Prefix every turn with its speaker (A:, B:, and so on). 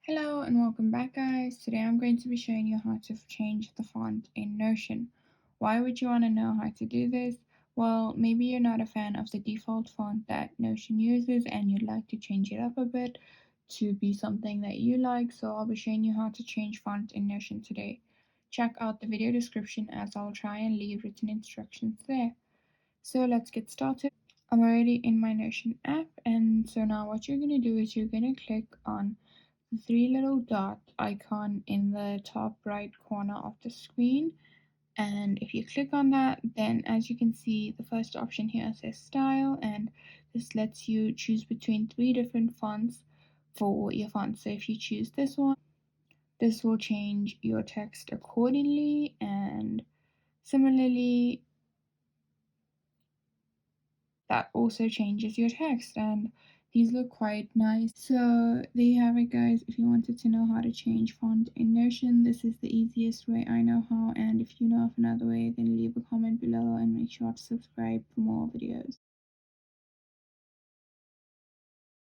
A: Hello and welcome back guys. Today I'm going to be showing you how to change the font in Notion. Why would you want to know how to do this? Well, maybe you're not a fan of the default font that Notion uses and you'd like to change it up a bit to be something that you like, so I'll be showing you how to change font in Notion today. Check out the video description as I'll try and leave written instructions there. So let's get started. I'm already in my Notion app, and so now what you're going to do is you're going to click on the three little dot icon in the top right corner of the screen. And if you click on that, then as you can see, the first option here says style, and this lets you choose between three different fonts for your font. So if you choose this one, this will change your text accordingly, and similarly that also changes your text, and these look quite nice. So there you have it guys. If you wanted to know how to change font in Notion, this is the easiest way I know how, and if you know of another way, then leave a comment below and make sure to subscribe for more videos.